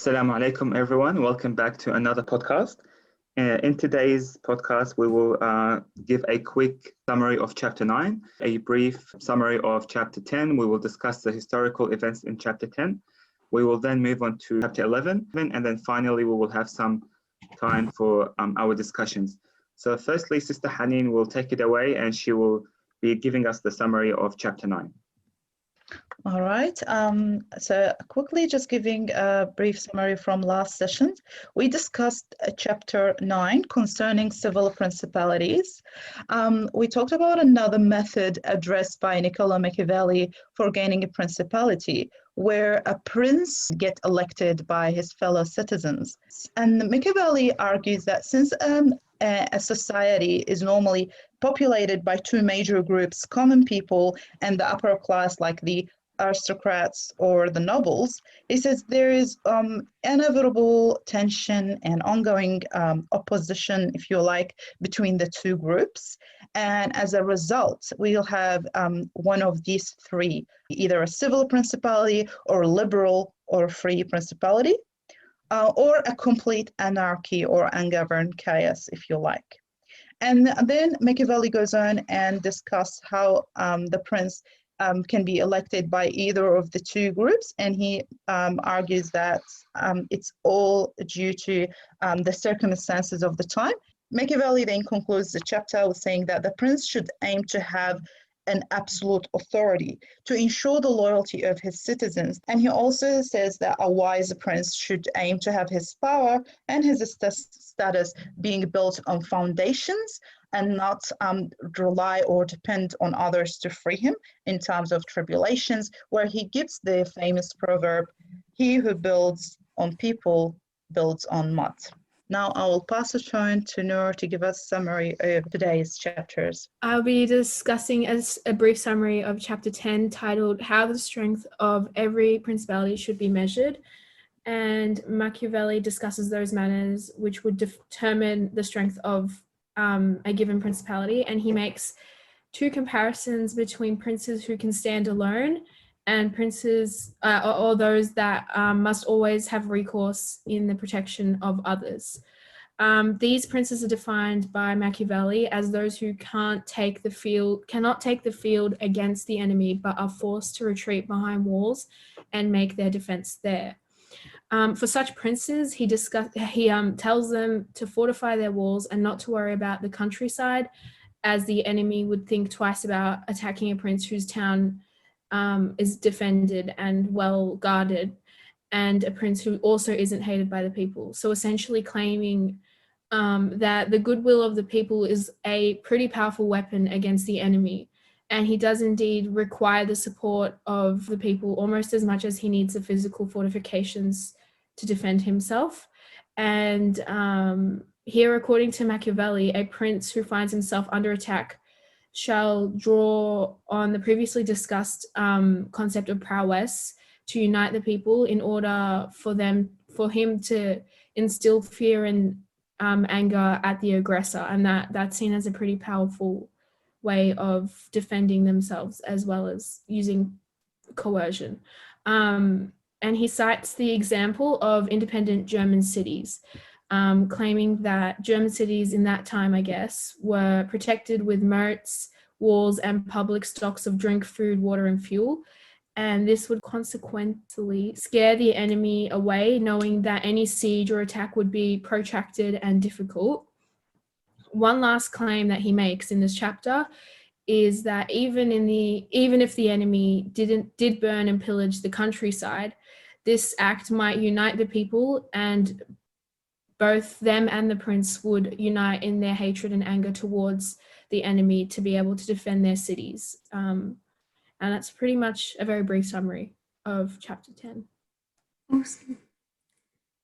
Assalamu alaikum, everyone. Welcome back to another podcast. In today's podcast, we will give a quick summary of Chapter 9, a brief summary of Chapter 10. We will discuss the historical events in Chapter 10. We will then move on to Chapter 11, and then finally, we will have some time for our discussions. So firstly, Sister Haneen will take it away, and she will be giving us the summary of Chapter 9. All right, so quickly just giving a brief summary from last session. We discussed chapter 9 concerning civil principalities. We talked about another method addressed by Niccolo Machiavelli for gaining a principality, where a prince gets elected by his fellow citizens. And Machiavelli argues that since a society is normally populated by two major groups, common people and the upper class, like the aristocrats or the nobles, he says there is inevitable tension and ongoing opposition, if you like, between the two groups. And as a result, we'll have one of these three, either a civil principality or liberal or free principality, or a complete anarchy or ungoverned chaos, if you like. And then Machiavelli goes on and discusses how the prince can be elected by either of the two groups, and he argues that it's all due to the circumstances of the time. Machiavelli then concludes the chapter with saying that the prince should aim to have an absolute authority to ensure the loyalty of his citizens. And he also says that a wise prince should aim to have his power and his status being built on foundations and not rely or depend on others to free him in times of tribulations, where he gives the famous proverb, "He who builds on people builds on mud." Now I will pass the turn to Noor to give us a summary of today's chapters. I'll be discussing a brief summary of Chapter 10 titled How the Strength of Every Principality Should Be Measured. And Machiavelli discusses those matters which would determine the strength of a given principality. And he makes two comparisons between princes who can stand alone and princes or those that must always have recourse in the protection of others. These princes are defined by Machiavelli as those who cannot take the field against the enemy, but are forced to retreat behind walls and make their defense there. For such princes, he tells them to fortify their walls and not to worry about the countryside, as the enemy would think twice about attacking a prince whose town is defended and well guarded, and a prince who also isn't hated by the people. So essentially claiming that the goodwill of the people is a pretty powerful weapon against the enemy. And he does indeed require the support of the people almost as much as he needs the physical fortifications to defend himself. And here, according to Machiavelli, a prince who finds himself under attack shall draw on the previously discussed concept of prowess to unite the people in order for him to instill fear and anger at the aggressor, and that's seen as a pretty powerful way of defending themselves as well as using coercion. And he cites the example of independent German cities, claiming that German cities in that time, I guess, were protected with moats, walls, and public stocks of drink, food, water, and fuel. And this would consequently scare the enemy away, knowing that any siege or attack would be protracted and difficult. One last claim that he makes in this chapter is that even if the enemy did burn and pillage the countryside, this act might unite the people, and both them and the prince would unite in their hatred and anger towards the enemy to be able to defend their cities. And that's pretty much a very brief summary of Chapter 10. Awesome.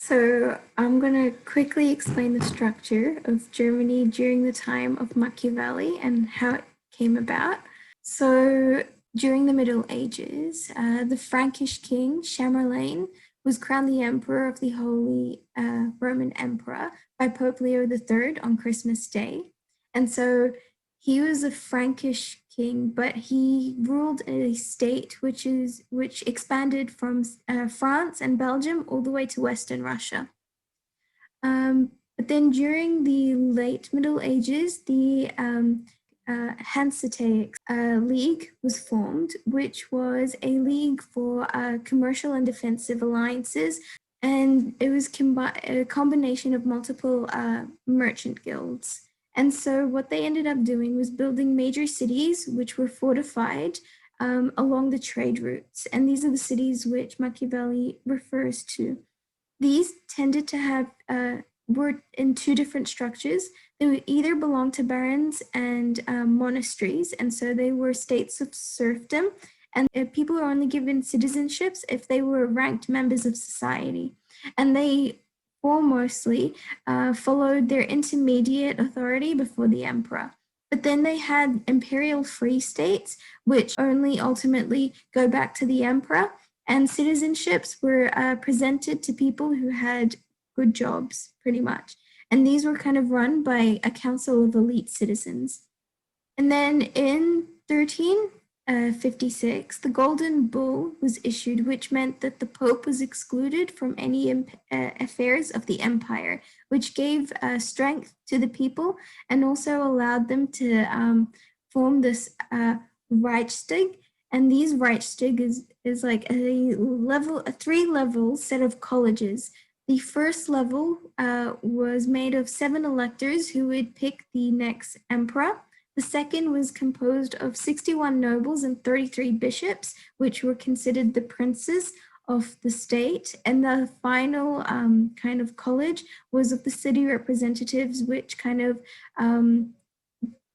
So I'm going to quickly explain the structure of Germany during the time of Machiavelli and how it came about. So during the Middle Ages, the Frankish king Chamberlain was crowned the emperor of the Holy Roman Emperor by Pope Leo III on Christmas Day. And so he was a Frankish king, but he ruled a state which expanded from France and Belgium all the way to Western Russia. But then during the late Middle Ages, the Hanseatic League was formed, which was a league for commercial and defensive alliances, and it was a combination of multiple merchant guilds. And so what they ended up doing was building major cities which were fortified along the trade routes. And these are the cities which Machiavelli refers to. These tended to have were in two different structures. They would either belong to barons and monasteries, and so they were states of serfdom, and people were only given citizenships if they were ranked members of society. And they foremostly followed their intermediate authority before the emperor. But then they had imperial free states, which only ultimately go back to the emperor, and citizenships were presented to people who had good jobs, pretty much. And these were kind of run by a council of elite citizens. And then in 1356, the Golden Bull was issued, which meant that the Pope was excluded from any affairs of the empire, which gave strength to the people and also allowed them to form this Reichstag. And these Reichstag is like a 3-level set of colleges. The first level was made of 7 electors who would pick the next emperor. The second was composed of 61 nobles and 33 bishops, which were considered the princes of the state. And the final kind of college was of the city representatives, which kind of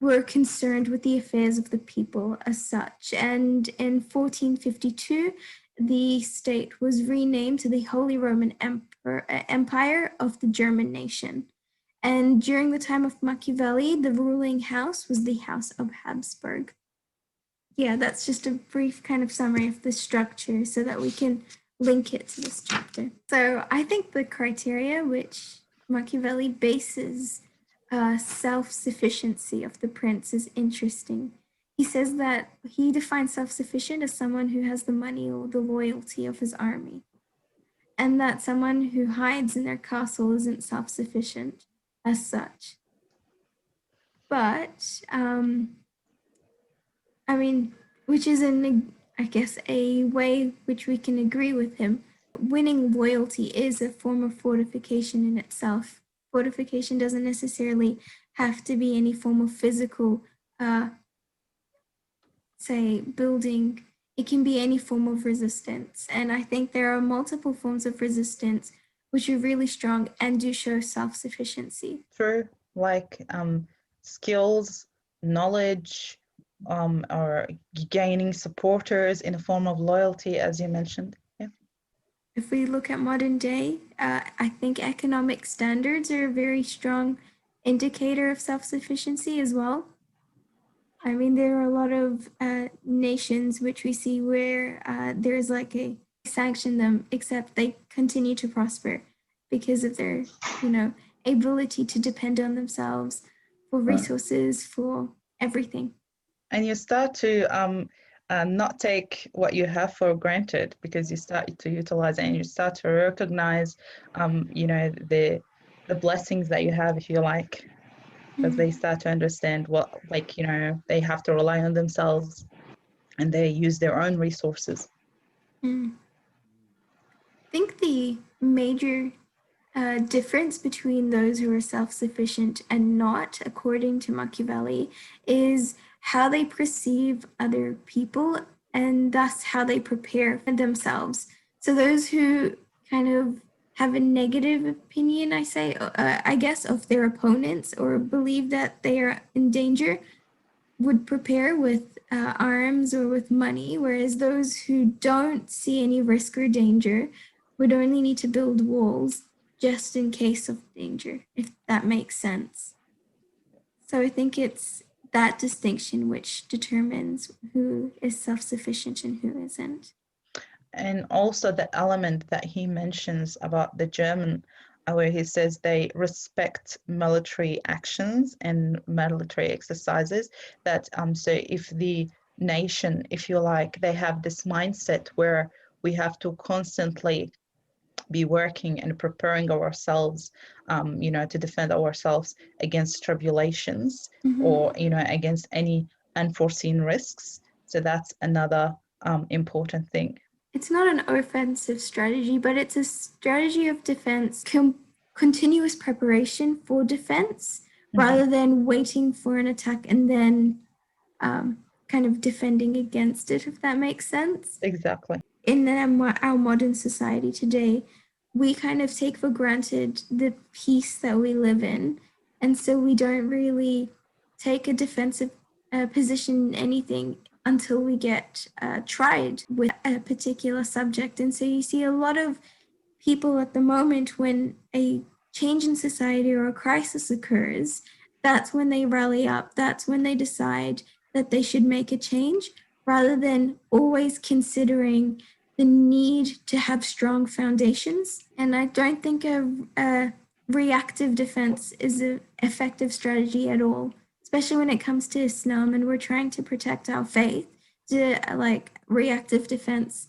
were concerned with the affairs of the people as such. And in 1452, the state was renamed to the Holy Roman Empire of the German nation. And during the time of Machiavelli, the ruling house was the House of Habsburg. Yeah, that's just a brief kind of summary of the structure so that we can link it to this chapter. So I think the criteria which Machiavelli bases self-sufficiency of the prince is interesting. He says that he defines self-sufficient as someone who has the money or the loyalty of his army, and that someone who hides in their castle isn't self-sufficient as such. But, I mean, which is, I guess, a way which we can agree with him. Winning loyalty is a form of fortification in itself. Fortification doesn't necessarily have to be any form of physical, say, building. It can be any form of resistance. And I think there are multiple forms of resistance which are really strong and do show self-sufficiency. True, like skills, knowledge, or gaining supporters in a form of loyalty, as you mentioned. Yeah. If we look at modern day, I think economic standards are a very strong indicator of self-sufficiency as well. I mean, there are a lot of nations which we see where there's like a sanction them, except they continue to prosper because of their, ability to depend on themselves for resources, for everything. And you start to not take what you have for granted, because you start to utilize it and you start to recognize, the blessings that you have, if you like, because they start to understand they have to rely on themselves and they use their own resources. I think the major difference between those who are self-sufficient and not, according to Machiavelli, is how they perceive other people and thus how they prepare for themselves. So those who kind of have a negative opinion, I guess, of their opponents or believe that they are in danger would prepare with arms or with money, whereas those who don't see any risk or danger would only need to build walls just in case of danger, if that makes sense. So I think it's that distinction which determines who is self-sufficient and who isn't. And also the element that he mentions about the German where he says they respect military actions and military exercises. That so if the nation, if you like, they have this mindset where we have to constantly be working and preparing ourselves, to defend ourselves against tribulations or, against any unforeseen risks. So that's another important thing. It's not an offensive strategy, but it's a strategy of defense, continuous preparation for defense, rather than waiting for an attack and then kind of defending against it, if that makes sense. Exactly. In our modern society today, we kind of take for granted the peace that we live in. And so we don't really take a defensive position in anything until we get tried with a particular subject. And so you see a lot of people at the moment, when a change in society or a crisis occurs, that's when they rally up. That's when they decide that they should make a change, rather than always considering the need to have strong foundations. And I don't think a reactive defense is an effective strategy at all, especially when it comes to Islam and we're trying to protect our faith. Reactive defense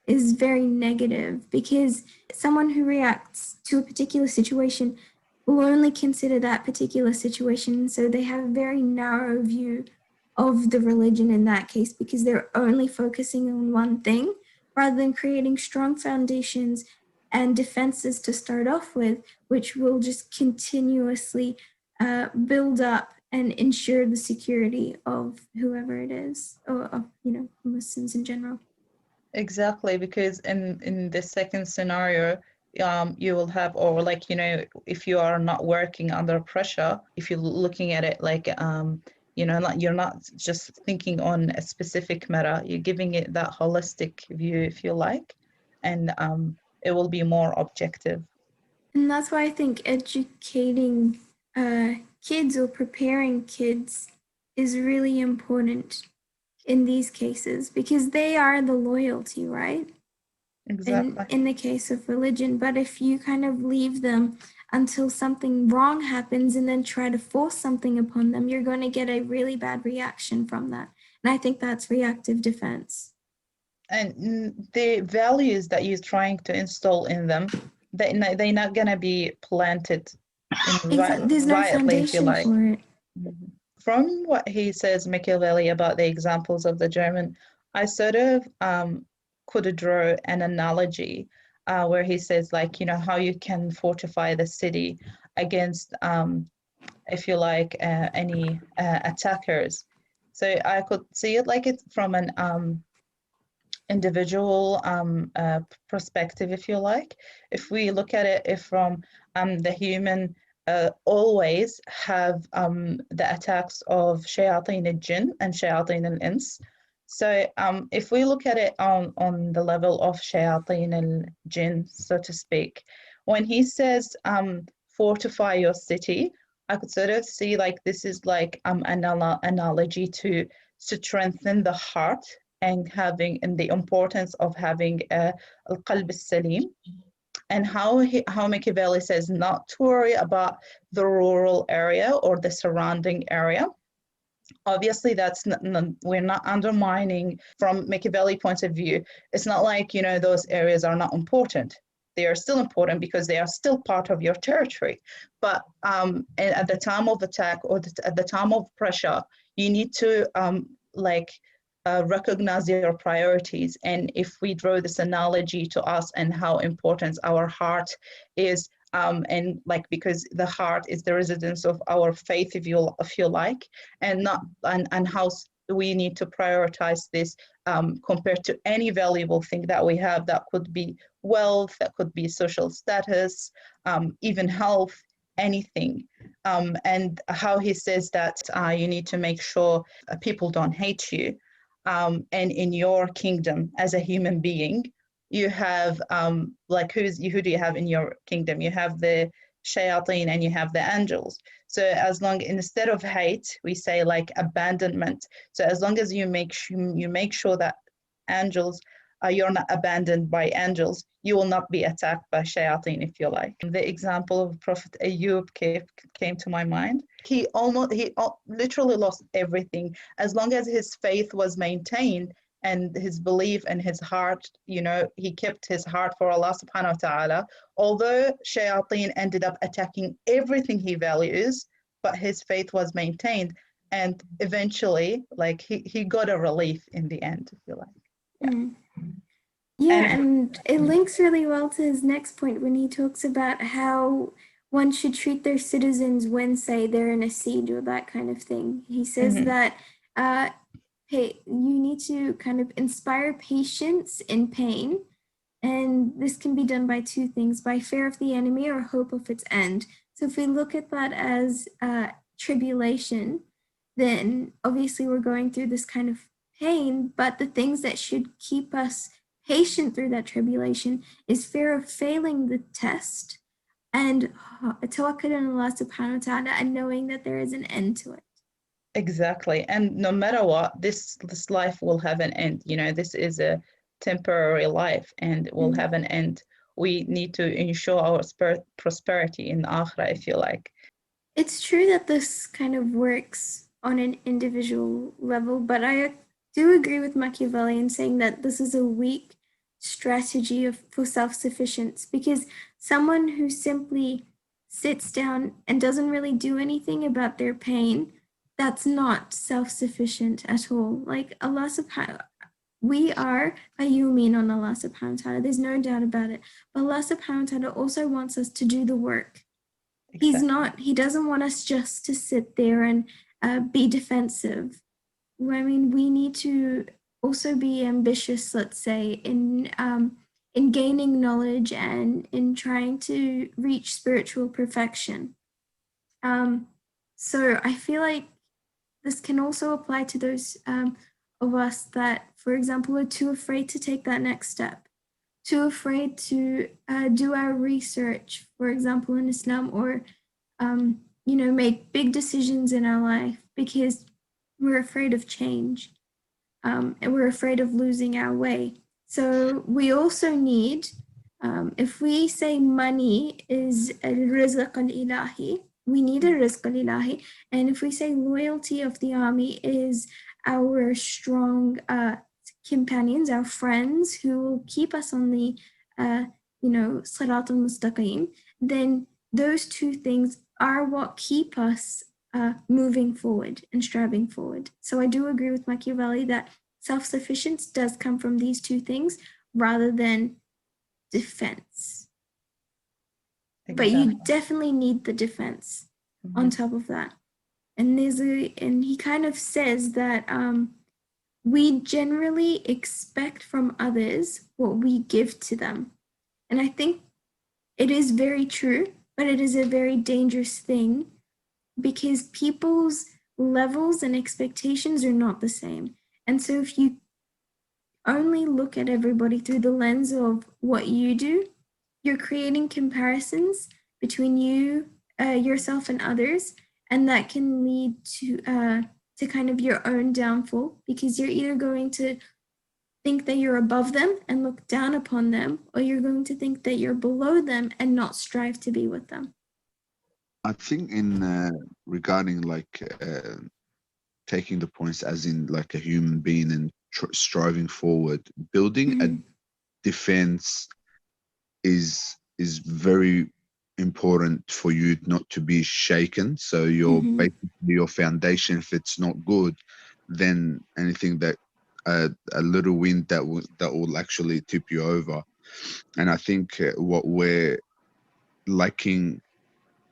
is very negative, because someone who reacts to a particular situation will only consider that particular situation. So they have a very narrow view of the religion in that case, because they're only focusing on one thing, rather than creating strong foundations and defenses to start off with, which will just continuously build up and ensure the security of whoever it is, or of Muslims in general. Exactly, because in the second scenario, you will have, or if you are not working under pressure, if you're looking at it like you're not just thinking on a specific matter, you're giving it that holistic view, if you like, and it will be more objective. And that's why I think educating kids or preparing kids is really important in these cases, because they are the loyalty, right? Exactly. In the case of religion. But if you kind of leave them until something wrong happens and then try to force something upon them, you're going to get a really bad reaction from that. And I think that's reactive defense. And the values that you're trying to install in them, they're not going to be planted There's no rightly, if you foundation like. for it. From what he says, Machiavelli, about the examples of the German, I sort of could draw an analogy where he says, how you can fortify the city against, if you like, any attackers. So I could see it like it's from an individual perspective, if you like. If we look at it from the human, always have the attacks of shayateen al-jinn and shayateen al-ins. So if we look at it on the level of shayateen al-jinn, so to speak, when he says fortify your city, I could sort of see this is an analogy to strengthen the heart, and the importance of having al-qalb al-salim, and how Machiavelli says not to worry about the rural area or the surrounding area. Obviously, we're not undermining from Machiavelli point of view. It's not like, those areas are not important. They are still important because they are still part of your territory. But at the time of attack, or at the time of pressure, you need to recognize your priorities. And if we draw this analogy to us and how important our heart is, and because the heart is the residence of our faith, if you like, and how we need to prioritize this compared to any valuable thing that we have, that could be wealth, that could be social status, even health, anything. And how he says that you need to make sure people don't hate you. And in your kingdom as a human being, you have who do you have in your kingdom? You have the shayateen and you have the angels. So as long, instead of hate, we say abandonment. So as long as you make sure that angels you're not abandoned by angels, you will not be attacked by shayateen, if you like. The example of Prophet Ayub came to my mind. He literally lost everything. As long as his faith was maintained and his belief and his heart, he kept his heart for Allah subhanahu wa ta'ala, although shayateen ended up attacking everything he values, but his faith was maintained. And eventually, like he got a relief in the end, if you like. Yeah. Yeah, and it links really well to his next point when he talks about how one should treat their citizens when, say, they're in a siege or that kind of thing. He says that hey, you need to kind of inspire patience in pain, and this can be done by two things: by fear of the enemy or hope of its end. So if we look at that as tribulation, then obviously we're going through this kind of pain, but the things that should keep us patient through that tribulation is fear of failing the test and tawakkul on Allah subhanahu wa ta'ala, and knowing that there is an end to it. Exactly. And no matter what, this life will have an end. This is a temporary life and it will have an end. We need to ensure our prosperity in the akhirah, if you like. It's true that this kind of works on an individual level, but I do agree with Machiavelli in saying that this is a weak strategy for self-sufficiency, because someone who simply sits down and doesn't really do anything about their pain, that's not self-sufficient at all. Like Allah subhanahu, we are ayumin on Allah subhanahu wa ta'ala, there's no doubt about it. But Allah subhanahu wa ta'ala also wants us to do the work. Exactly. He doesn't want us just to sit there and be defensive. I mean, we need to also be ambitious, let's say, in gaining knowledge and in trying to reach spiritual perfection. So I feel like this can also apply to those of us that, for example, are too afraid to take that next step, too afraid to do our research, for example, in Islam, or make big decisions in our life because we're afraid of change, and we're afraid of losing our way. So we also need, if we say money is al-rizq al-ilahi, we need a rizq al-ilahi. And if we say loyalty of the army is our strong companions, our friends who will keep us on the, sirat al-mustaqim, then those two things are what keep us moving forward and striving forward. So I do agree with Machiavelli that self-sufficiency does come from these two things rather than defense. Exactly. But you definitely need the defense on top of that. And he kind of says that we generally expect from others what we give to them. And I think it is very true, but it is a very dangerous thing because people's levels and expectations are not the same. And so if you only look at everybody through the lens of what you do, you're creating comparisons between yourself and others, and that can lead to kind of your own downfall, because you're either going to think that you're above them and look down upon them, or you're going to think that you're below them and not strive to be with them. I think in regarding taking the points as in like a human being and striving forward, building a defense is very important for you not to be shaken. So your basically your foundation, if it's not good, then anything that a little wind that will actually tip you over. And I think what we're lacking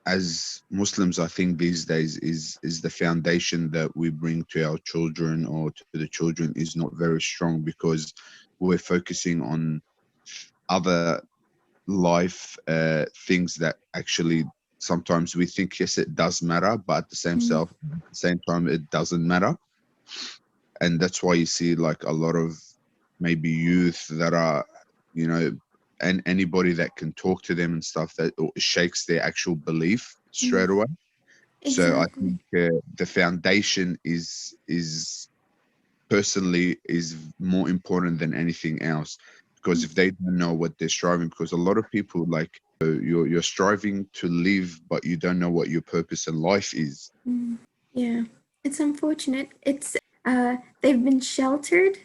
as Muslims, I think these days is the foundation that we bring to our children or to the children is not very strong, because we're focusing on other life things that actually sometimes we think, yes, it does matter, but at the same time it doesn't matter. And that's why you see like a lot of maybe youth that are, and anybody that can talk to them and stuff, that shakes their actual belief straight away. Exactly. So I think the foundation is personally is more important than anything else, because if they don't know what they're striving, because a lot of people like you're striving to live, but you don't know what your purpose in life is. Yeah, it's unfortunate. It's they've been sheltered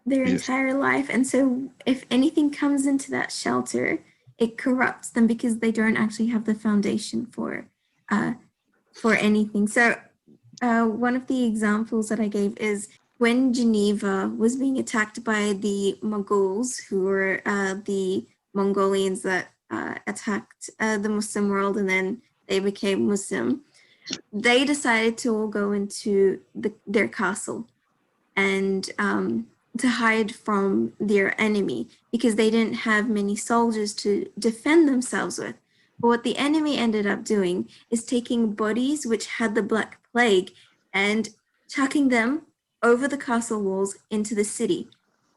their Yes. entire life, and so if anything comes into that shelter, it corrupts them because they don't actually have the foundation for anything. So one of the examples that I gave is when Geneva was being attacked by the Mongols, who were the Mongolians that attacked the Muslim world, and then they became Muslim. They decided to all go into their castle and to hide from their enemy because they didn't have many soldiers to defend themselves with. But what the enemy ended up doing is taking bodies which had the Black Plague and chucking them over the castle walls into the city.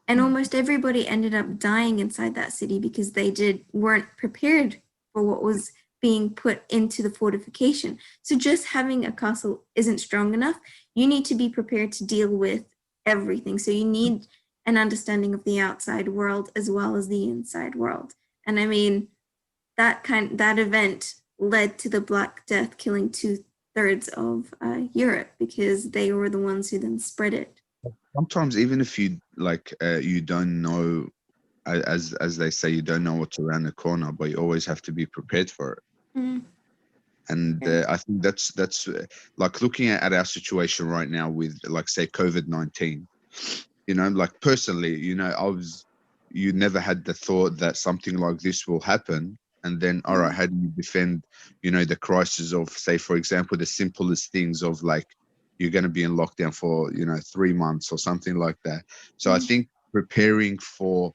And almost everybody ended up dying inside that city because they weren't prepared for what was being put into the fortification. So just having a castle isn't strong enough. You need to be prepared to deal with everything. So you need an understanding of the outside world as well as the inside world. And I mean, that event led to the Black Death, killing 2/3 of Europe because they were the ones who then spread it. Sometimes even if you like you don't know, as they say, you don't know what's around the corner, but you always have to be prepared for it. And I think that's like looking at our situation right now with, like, say, COVID-19. You know, like personally, you know, you never had the thought that something like this will happen. And then, all right, how do you defend, you know, the crisis of, say, for example, the simplest things of like, you're going to be in lockdown for, you know, 3 months or something like that. So I think preparing for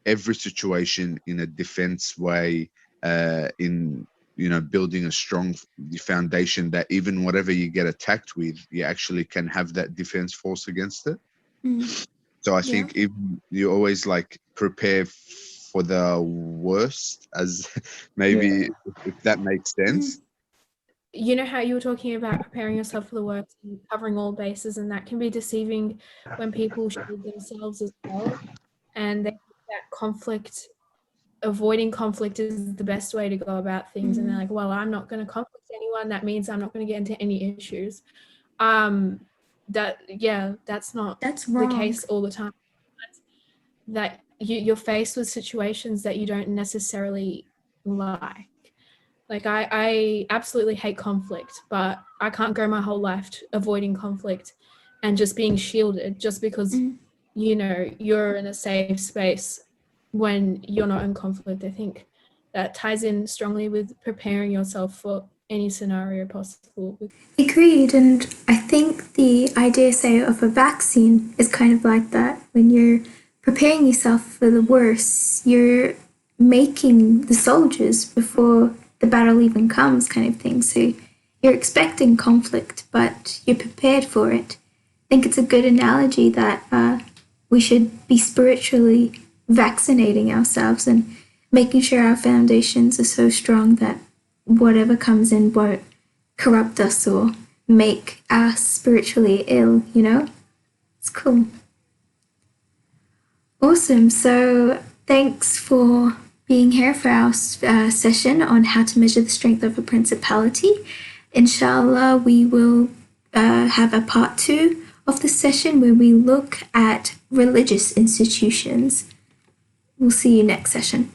every situation in a defense way, in, you know, building a strong foundation that even whatever you get attacked with, you actually can have that defense force against it. So I think if you always like prepare for the worst, as maybe if that makes sense. You know how you were talking about preparing yourself for the worst and covering all bases, and that can be deceiving when people shield themselves as well. And they think that avoiding conflict is the best way to go about things. And they're like, well, I'm not going to conflict anyone. That means I'm not going to get into any issues. That's not the case all the time. That you're faced with situations that you don't necessarily like. Like I absolutely hate conflict, but I can't go my whole life avoiding conflict and just being shielded just because, you know, you're in a safe space when you're not in conflict. I think that ties in strongly with preparing yourself for any scenario possible. Agreed, and I think the idea, say, of a vaccine is kind of like that. When you're preparing yourself for the worst, you're making the soldiers before the battle even comes, kind of thing. So you're expecting conflict, but you're prepared for it. I think it's a good analogy that we should be spiritually vaccinating ourselves and making sure our foundations are so strong that whatever comes in won't corrupt us or make us spiritually ill, you know? It's cool. Awesome. So thanks for being here for our session on how to measure the strength of a principality. Inshallah, we will have a part 2 of the session where we look at religious institutions. We'll see you next session.